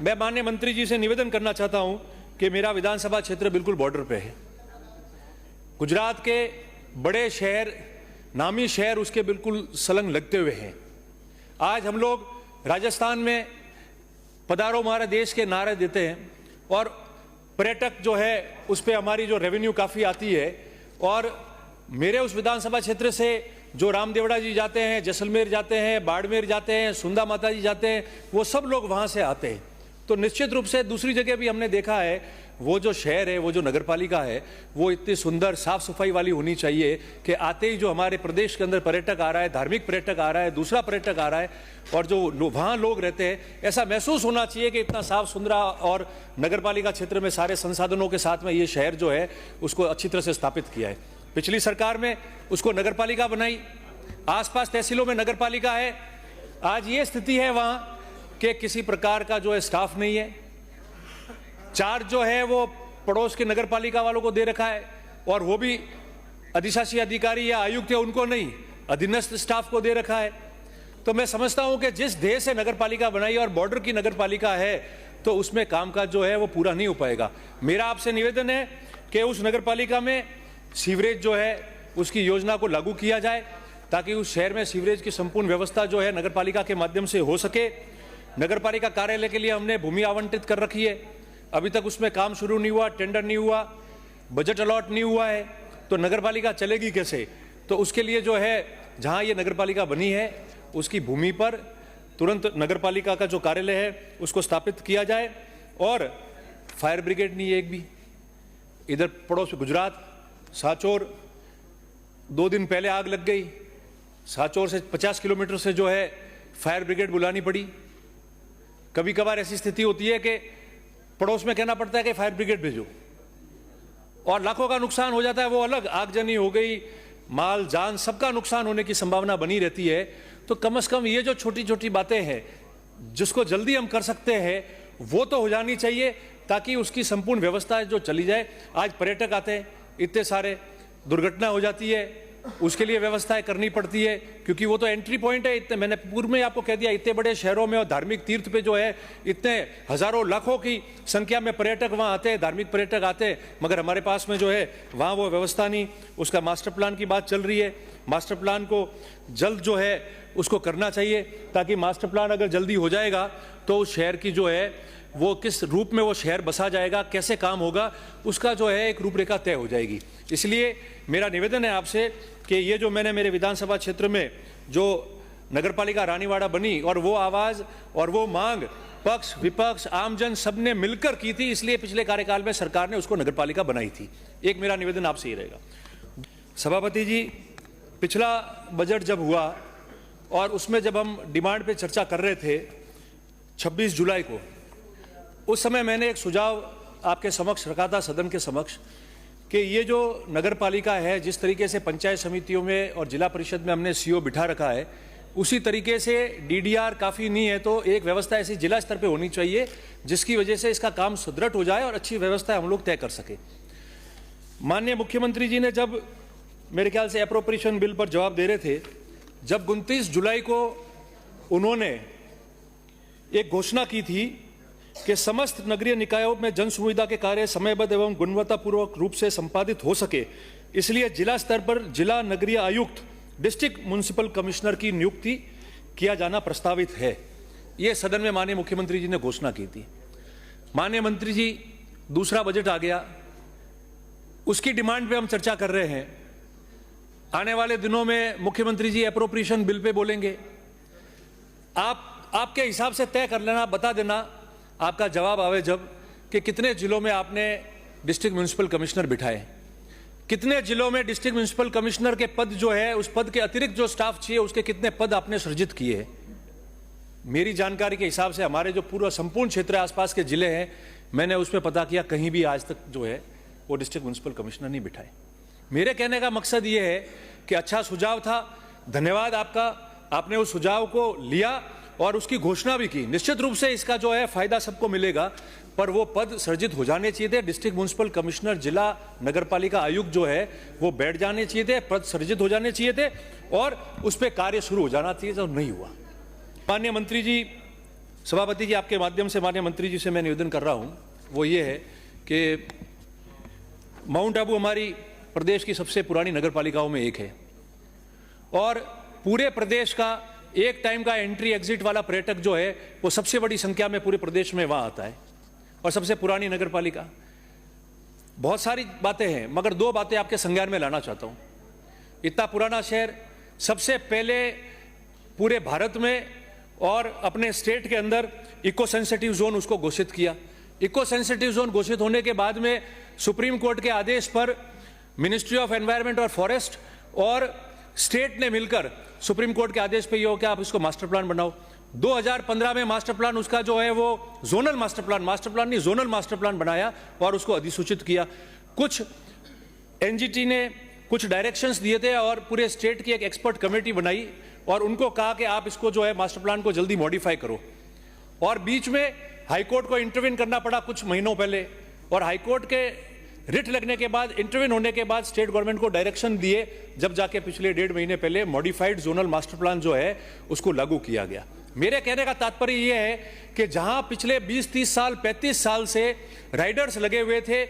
मैं माननीय मंत्री जी से निवेदन करना चाहता हूं कि मेरा विधानसभा क्षेत्र बिल्कुल बॉर्डर पे है। गुजरात के बड़े शहर, नामी शहर उसके बिल्कुल संलग्न लगते हुए हैं। आज हम लोग राजस्थान में पधारो हमारे देश के नारे देते हैं और पर्यटक जो है उस पर हमारी जो रेवेन्यू काफ़ी आती है। और मेरे उस विधानसभा क्षेत्र से जो रामदेवड़ा जी जाते हैं, जैसलमेर जाते हैं, बाड़मेर जाते हैं, सुंदा माता जी जाते हैं, वो सब लोग वहाँ से आते हैं। तो निश्चित रूप से दूसरी जगह भी हमने देखा है वो जो शहर है, वो जो नगर पालिका है, वो इतनी सुंदर साफ सफाई वाली होनी चाहिए कि आते ही जो हमारे प्रदेश के अंदर पर्यटक आ रहा है, धार्मिक पर्यटक आ रहा है, दूसरा पर्यटक आ रहा है और जो वहाँ लोग रहते हैं, ऐसा महसूस होना चाहिए कि इतना साफ सुथरा और नगर पालिका क्षेत्र में सारे संसाधनों के साथ में ये शहर जो है उसको अच्छी तरह से स्थापित किया है। पिछली सरकार में उसको नगर पालिका बनाई, आसपास तहसीलों में नगर पालिका है। आज ये स्थिति है वहाँ कि किसी प्रकार का जो है स्टाफ नहीं है। चार्ज जो है वो पड़ोस के नगर पालिका वालों को दे रखा है और वो भी अधिशासी अधिकारी या आयुक्त है उनको नहीं, अधीनस्थ स्टाफ को दे रखा है। तो मैं समझता हूं कि जिस देश से नगर पालिका बनाई और बॉर्डर की नगर पालिका है तो उसमें कामकाज जो है वो पूरा नहीं हो पाएगा। मेरा आपसे निवेदन है कि उस नगर पालिका में सीवरेज जो है उसकी योजना को लागू किया जाए ताकि उस शहर में सीवरेज की संपूर्ण व्यवस्था जो है नगर पालिका के माध्यम से हो सके। नगर पालिका कार्यालय के लिए हमने भूमि आवंटित कर रखी है, अभी तक उसमें काम शुरू नहीं हुआ, टेंडर नहीं हुआ, बजट अलॉट नहीं हुआ है, तो नगर पालिका चलेगी कैसे? तो उसके लिए जो है जहां ये नगर पालिका बनी है उसकी भूमि पर तुरंत नगर पालिका का जो कार्यालय है उसको स्थापित किया जाए। और फायर ब्रिगेड नहीं है एक भी। इधर पड़ोस गुजरात सांचौर 2 दिन पहले आग लग गई, सांचौर से 50 किलोमीटर से जो है फायर ब्रिगेड बुलानी पड़ी। कभी कभार ऐसी स्थिति होती है कि पड़ोस में कहना पड़ता है कि फायर ब्रिगेड भेजो और लाखों का नुकसान हो जाता है, वो अलग। आगजनी हो गई, माल जान सबका नुकसान होने की संभावना बनी रहती है। तो कम से कम ये जो छोटी छोटी बातें हैं जिसको जल्दी हम कर सकते हैं वो तो हो जानी चाहिए ताकि उसकी संपूर्ण व्यवस्था जो चली जाए। आज पर्यटक आते हैं, इतने सारे दुर्घटना हो जाती है, उसके लिए व्यवस्थाएं करनी पड़ती है क्योंकि वो तो एंट्री पॉइंट है। इतने मैंने पूर्व में आपको कह दिया, इतने बड़े शहरों में और धार्मिक तीर्थ पे जो है इतने हजारों लाखों की संख्या में पर्यटक वहाँ आते हैं, धार्मिक पर्यटक आते हैं, मगर हमारे पास में जो है वहाँ वो व्यवस्था नहीं। उसका मास्टर प्लान की बात चल रही है, मास्टर प्लान को जल्द जो है उसको करना चाहिए ताकि मास्टर प्लान अगर जल्दी हो जाएगा तो उस शहर की जो है वो किस रूप में वो शहर बसा जाएगा, कैसे काम होगा, उसका जो है एक रूपरेखा तय हो जाएगी। इसलिए मेरा निवेदन है आपसे कि ये जो मैंने मेरे विधानसभा क्षेत्र में जो नगरपालिका रानीवाड़ा बनी और वो आवाज़ और वो मांग पक्ष विपक्ष आमजन सबने मिलकर की थी, इसलिए पिछले कार्यकाल में सरकार ने उसको नगरपालिका बनाई थी। एक मेरा निवेदन आपसे ही रहेगा। सभापति जी, पिछला बजट जब हुआ और उसमें जब हम डिमांड पे चर्चा कर रहे थे 26 जुलाई को, उस समय मैंने एक सुझाव आपके समक्ष रखा था, सदन के समक्ष, कि ये जो नगर पालिका है, जिस तरीके से पंचायत समितियों में और जिला परिषद में हमने सीओ बिठा रखा है, उसी तरीके से डीडीआर काफ़ी नहीं है तो एक व्यवस्था ऐसी जिला स्तर पे होनी चाहिए जिसकी वजह से इसका काम सुदृढ़ हो जाए और अच्छी व्यवस्था हम लोग तय कर सके। माननीय मुख्यमंत्री जी ने जब मेरे ख्याल से एप्रोप्रिएशन बिल पर जवाब दे रहे थे, जब 29 जुलाई को उन्होंने एक घोषणा की थी कि समस्त नगरीय निकायों में जन सुविधा के कार्य समयबद्ध एवं गुणवत्तापूर्वक रूप से संपादित हो सके, इसलिए जिला स्तर पर जिला नगरीय आयुक्त डिस्ट्रिक्ट म्युनिसिपल कमिश्नर की नियुक्ति किया जाना प्रस्तावित है। ये सदन में माननीय मुख्यमंत्री जी ने घोषणा की थी। माननीय मंत्री जी, दूसरा बजट आ गया, उसकी डिमांड पे हम चर्चा कर रहे हैं। आने वाले दिनों में मुख्यमंत्री जी एप्रोप्रिएशन बिल पे बोलेंगे। आपके हिसाब से तय कर लेना, बता देना आपका जवाब आवे जब, कि कितने जिलों में आपने डिस्ट्रिक्ट म्युनिसिपल कमिश्नर बिठाए, कितने जिलों में डिस्ट्रिक्ट म्युनिसिपल कमिश्नर के पद जो है उस पद के अतिरिक्त जो स्टाफ चाहिए उसके कितने पद आपने सृजित किए हैं। मेरी जानकारी के हिसाब से हमारे जो पूरा संपूर्ण क्षेत्र आसपास के जिले हैं, मैंने उसमें पता किया, कहीं भी आज तक जो है वो डिस्ट्रिक्ट म्युनिसिपल कमिश्नर नहीं बिठाए। मेरे कहने का मकसद ये है कि अच्छा सुझाव था, धन्यवाद आपका, आपने उस सुझाव को लिया और उसकी घोषणा भी की। निश्चित रूप से इसका जो है फायदा सबको मिलेगा, पर वो पद सृजित हो जाने चाहिए थे। डिस्ट्रिक्ट म्युनिसिपल कमिश्नर, जिला नगरपालिका आयुक्त जो है वो बैठ जाने चाहिए थे, पद सृजित हो जाने चाहिए थे और उस पर कार्य शुरू हो जाना चाहिए, जो नहीं हुआ। माननीय मंत्री जी, सभापति जी, आपके माध्यम से माननीय मंत्री जी से मैं निवेदन कर रहा हूं, वो ये है कि माउंट आबू हमारी प्रदेश की सबसे पुरानी नगर पालिकाओं में एक है और पूरे प्रदेश का एक टाइम का एंट्री एग्जिट वाला पर्यटक जो है वो सबसे बड़ी संख्या में पूरे प्रदेश में वहां आता है और सबसे पुरानी नगर पालिका। बहुत सारी बातें हैं मगर दो बातें आपके संज्ञान में लाना चाहता हूं। इतना पुराना शहर सबसे पहले पूरे भारत में और अपने स्टेट के अंदर इको सेंसिटिव जोन उसको घोषित किया। इको सेंसिटिव जोन घोषित होने के बाद में सुप्रीम कोर्ट के आदेश पर मिनिस्ट्री ऑफ एनवायरनमेंट और फॉरेस्ट और स्टेट ने मिलकर सुप्रीम कोर्ट के आदेश पे ये हो कि आप इसको मास्टर प्लान बनाओ। 2015 में मास्टर प्लान उसका जो है वो जोनल मास्टर प्लान नहीं जोनल मास्टर प्लान बनाया और उसको अधिसूचित किया। कुछ एनजीटी ने कुछ डायरेक्शंस दिए थे और पूरे स्टेट की एक एक्सपर्ट कमेटी बनाई और उनको कहा कि आप इसको जो है मास्टर प्लान को जल्दी मॉडिफाई करो। और बीच में हाईकोर्ट को इंटरवीन करना पड़ा कुछ महीनों पहले और हाईकोर्ट के रिट लगने के बाद इंटरवीन होने के बाद स्टेट गवर्नमेंट को डायरेक्शन दिए, जब जाके पिछले 1.5 महीने पहले मॉडिफाइड जोनल मास्टर प्लान जो है उसको लागू किया गया। मेरे कहने का तात्पर्य यह है कि जहां पिछले 20-30 साल 35 साल से राइडर्स लगे हुए थे,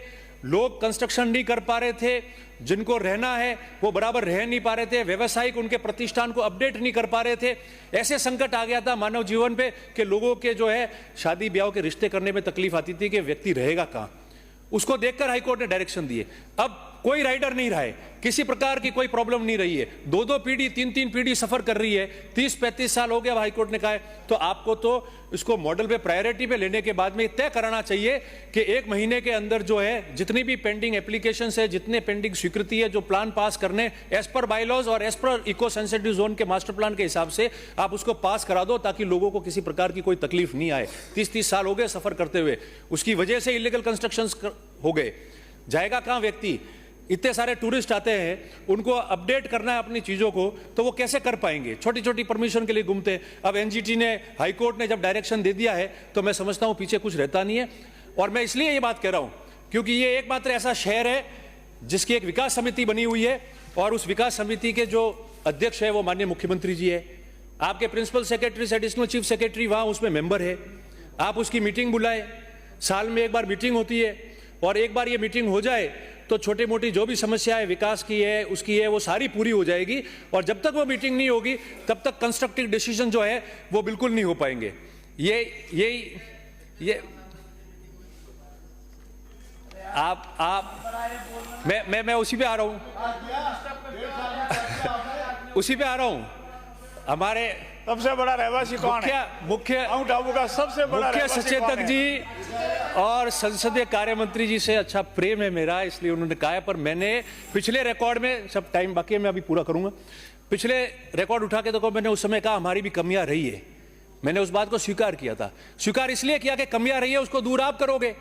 लोग कंस्ट्रक्शन नहीं कर पा रहे थे, जिनको रहना है वो बराबर रह नहीं पा रहे थे, व्यवसायिक उनके प्रतिष्ठान को अपडेट नहीं कर पा रहे थे, ऐसे संकट आ गया था मानव जीवन पे कि लोगों के जो है शादी ब्याह के रिश्ते करने में तकलीफ आती थी कि व्यक्ति रहेगा कहां। उसको देखकर हाईकोर्ट ने डायरेक्शन दिए। अब कोई राइडर नहीं रहा है, किसी प्रकार की कोई प्रॉब्लम नहीं रही है, 2-2 पीढ़ी 3-3 पीढ़ी सफर कर रही है, 30-35 साल हो गया। हाईकोर्ट ने कहा है तो आपको तो इसको मॉडल पे प्रायोरिटी पे लेने के बाद में तय कराना चाहिए कि 1 महीने के अंदर जो है जितनी भी पेंडिंग एप्लीकेशन है, जितने पेंडिंग स्वीकृति है, जो प्लान पास करने एज पर बायलॉज और as per eco sensitive zone के मास्टर प्लान के हिसाब से आप उसको पास करा दो ताकि लोगों को किसी प्रकार की कोई तकलीफ नहीं आए। 30-30 साल हो गए सफर करते हुए, उसकी वजह से इलीगल कंस्ट्रक्शन हो गए। जाएगा कहां व्यक्ति? इतने सारे टूरिस्ट आते हैं, उनको अपडेट करना है अपनी चीजों को, तो वो कैसे कर पाएंगे? छोटी छोटी परमिशन के लिए घूमते हैं। अब एनजीटी ने, हाईकोर्ट ने जब डायरेक्शन दे दिया है तो मैं समझता हूं पीछे कुछ रहता नहीं है। और मैं इसलिए ये बात कह रहा हूं क्योंकि ये एकमात्र ऐसा शहर है जिसकी एक विकास समिति बनी हुई है और उस विकास समिति के जो अध्यक्ष है वो माननीय मुख्यमंत्री जी है। आपके principal secretary, additional chief secretary वहां उसमें मेंबर है। आप उसकी मीटिंग बुलाए, साल में एक बार मीटिंग होती है और एक बार ये मीटिंग हो जाए तो छोटी मोटी जो भी समस्या है विकास की है, उसकी है, वो सारी पूरी हो जाएगी। और जब तक वो मीटिंग नहीं होगी तब तक कंस्ट्रक्टिव डिसीजन जो है वो बिल्कुल नहीं हो पाएंगे। ये आप मैं उसी पे आ रहा हूं उसी पे आ रहा हूं। हमारे सबसे बड़ा रहवासी कौन है? मुख्य माउंट आबू का सबसे बड़ा मुख्य सचेतक जी और संसदीय कार्य मंत्री जी से अच्छा प्रेम है मेरा, इसलिए उन्होंने कहा है। पर मैंने पिछले रिकॉर्ड में, सब टाइम बाकी है मैं अभी पूरा करूंगा, पिछले रिकॉर्ड उठा के देखो, मैंने उस समय कहा हमारी भी कमियां रही है। मैंने उस बात को स्वीकार किया था। स्वीकार इसलिए किया कि कमियां रही है उसको दूर आप करोगे,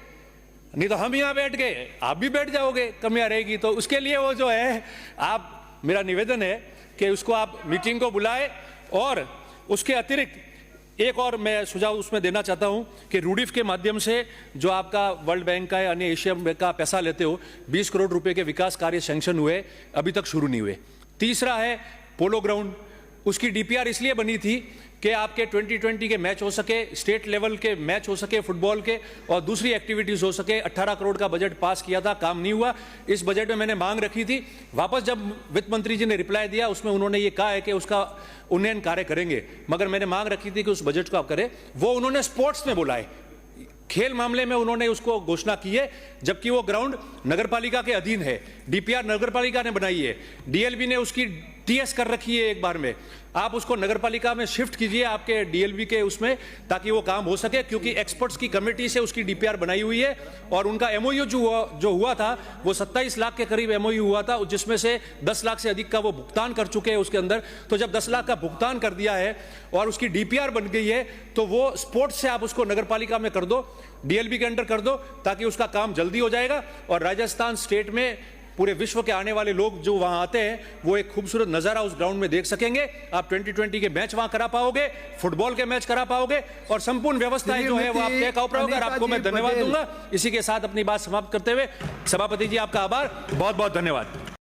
नहीं तो हम यहां बैठ गए, आप भी बैठ जाओगे। कमियां रहेगी तो उसके लिए वो जो है, आप, मेरा निवेदन है कि उसको आप मीटिंग को बुलाए। और उसके अतिरिक्त एक और मैं सुझाव उसमें देना चाहता हूं कि रूडीफ के माध्यम से जो आपका वर्ल्ड बैंक का या अन्य एशिया बैंक का पैसा लेते हो, 20 करोड़ रुपए के विकास कार्य सैंक्शन हुए, अभी तक शुरू नहीं हुए। तीसरा है पोलो ग्राउंड, उसकी डीपीआर इसलिए बनी थी कि आपके 2020 के मैच हो सके, स्टेट लेवल के मैच हो सके फुटबॉल के, और दूसरी एक्टिविटीज हो सके। 18 करोड़ का बजट पास किया था, काम नहीं हुआ। इस बजट में मैंने मांग रखी थी, वापस जब वित्त मंत्री जी ने रिप्लाई दिया उसमें उन्होंने ये कहा है कि उसका उन्नयन कार्य करेंगे, मगर मैंने मांग रखी थी कि उस बजट को आप करें। वो उन्होंने स्पोर्ट्स में बोला है, खेल मामले में उन्होंने उसको घोषणा की है, जबकि वो ग्राउंड नगरपालिका के अधीन है। डीपीआर नगरपालिका ने बनाई है, डीएलबी ने उसकी टीएस कर रखी है एक बार में। आप उसको नगरपालिका में शिफ्ट कीजिए आपके डीएलबी के उसमें, ताकि वो काम हो सके, क्योंकि एक्सपर्ट्स की कमेटी से उसकी डीपीआर बनाई हुई है। और उनका एमओयू जो हुआ था वो 27 लाख के करीब एमओयू हुआ था, जिसमें से 10 लाख से अधिक का वो भुगतान कर चुके हैं उसके अंदर। तो जब 10 लाख का भुगतान कर दिया है और उसकी डीपीआर बन गई है, तो वो स्पोर्ट्स से आप उसको नगरपालिका में कर दो, डीएलबी के अंडर कर दो, ताकि उसका काम जल्दी हो जाएगा। और राजस्थान स्टेट में पूरे विश्व के आने वाले लोग जो वहां आते हैं वो एक खूबसूरत नजारा उस ग्राउंड में देख सकेंगे। आप 2020 के मैच वहां करा पाओगे, फुटबॉल के मैच करा पाओगे, और संपूर्ण व्यवस्थाएं जो है वो आप तय कर पाओगे। आपको मैं धन्यवाद दूंगा। इसी के साथ अपनी बात समाप्त करते हुए सभापति जी आपका आभार, बहुत बहुत धन्यवाद।